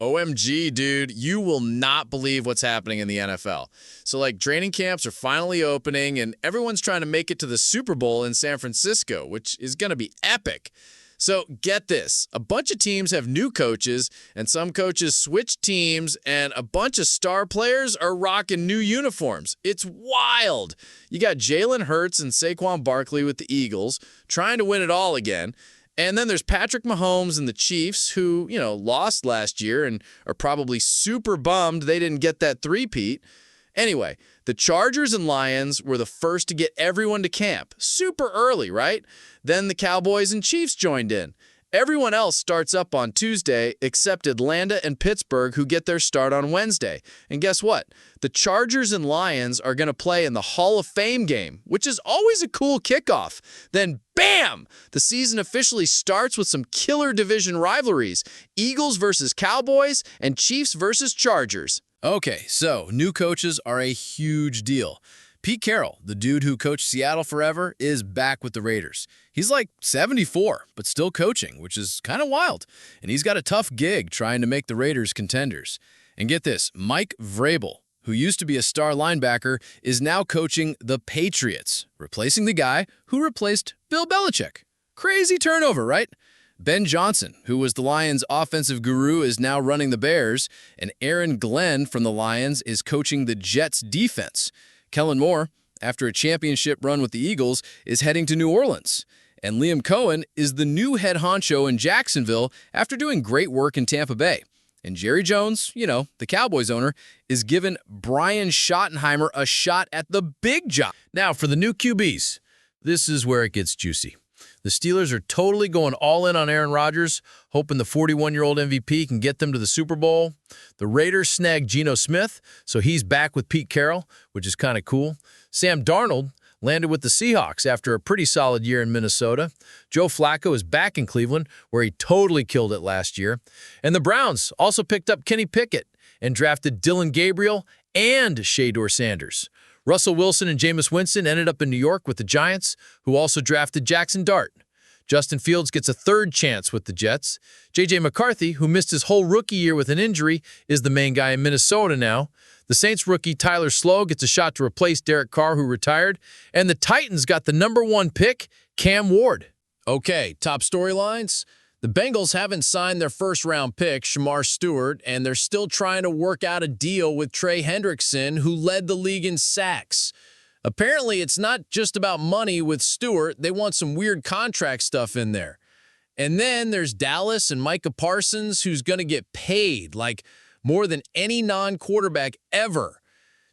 OMG, dude, you will not believe what's happening in the NFL. So, training camps are finally opening, and everyone's trying to make it to the Super Bowl in San Francisco, which is going to be epic. So, get this. A bunch of teams have new coaches, and some coaches switch teams, and a bunch of star players are rocking new uniforms. It's wild. You got Jalen Hurts and Saquon Barkley with the Eagles trying to win it all again. And then there's Patrick Mahomes and the Chiefs who, lost last year and are probably super bummed they didn't get that three-peat. Anyway, the Chargers and Lions were the first to get everyone to camp. Super early, right? Then the Cowboys and Chiefs joined in. Everyone else starts up on Tuesday except Atlanta and Pittsburgh, who get their start on Wednesday. And guess what? The Chargers and Lions are going to play in the Hall of Fame game, which is always a cool kickoff. Then, bam! The season officially starts with some killer division rivalries. Eagles versus Cowboys and Chiefs versus Chargers. Okay, so new coaches are a huge deal. Pete Carroll, the dude who coached Seattle forever, is back with the Raiders. He's 74, but still coaching, which is kind of wild. And he's got a tough gig trying to make the Raiders contenders. And get this, Mike Vrabel, who used to be a star linebacker, is now coaching the Patriots, replacing the guy who replaced Bill Belichick. Crazy turnover, right? Ben Johnson, who was the Lions' offensive guru, is now running the Bears, and Aaron Glenn from the Lions is coaching the Jets' defense. Kellen Moore, after a championship run with the Eagles, is heading to New Orleans. And Liam Cohen is the new head honcho in Jacksonville after doing great work in Tampa Bay. And Jerry Jones, the Cowboys owner, is giving Brian Schottenheimer a shot at the big job. Now, for the new QBs, this is where it gets juicy. The Steelers are totally going all in on Aaron Rodgers, hoping the 41-year-old MVP can get them to the Super Bowl. The Raiders snagged Geno Smith, so he's back with Pete Carroll, which is kind of cool. Sam Darnold landed with the Seahawks after a pretty solid year in Minnesota. Joe Flacco is back in Cleveland, where he totally killed it last year. And the Browns also picked up Kenny Pickett and drafted Dylan Gabriel and Shedeur Sanders. Russell Wilson and Jameis Winston ended up in New York with the Giants, who also drafted Jackson Dart. Justin Fields gets a third chance with the Jets. J.J. McCarthy, who missed his whole rookie year with an injury, is the main guy in Minnesota now. The Saints rookie Tyler Slow gets a shot to replace Derek Carr, who retired. And the Titans got the #1 pick, Cam Ward. Okay, top storylines. The Bengals haven't signed their first-round pick, Shamar Stewart, and they're still trying to work out a deal with Trey Hendrickson, who led the league in sacks. Apparently, it's not just about money with Stewart. They want some weird contract stuff in there. And then there's Dallas and Micah Parsons, who's going to get paid, more than any non-quarterback ever.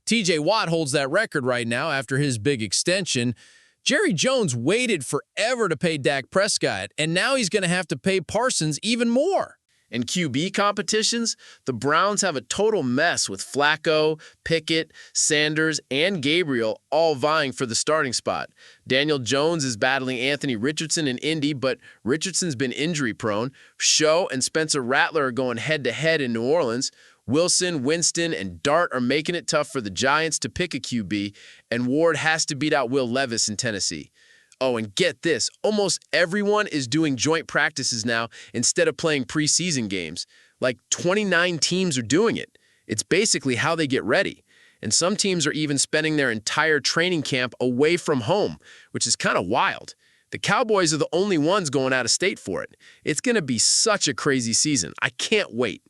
TJ Watt holds that record right now after his big extension. Jerry Jones waited forever to pay Dak Prescott, and now he's going to have to pay Parsons even more. In QB competitions, the Browns have a total mess with Flacco, Pickett, Sanders, and Gabriel all vying for the starting spot. Daniel Jones is battling Anthony Richardson in Indy, but Richardson's been injury-prone. Show and Spencer Rattler are going head-to-head in New Orleans. Wilson, Winston, and Dart are making it tough for the Giants to pick a QB, and Ward has to beat out Will Levis in Tennessee. Oh, and get this, almost everyone is doing joint practices now instead of playing preseason games. 29 teams are doing it. It's basically how they get ready. And some teams are even spending their entire training camp away from home, which is kind of wild. The Cowboys are the only ones going out of state for it. It's going to be such a crazy season. I can't wait.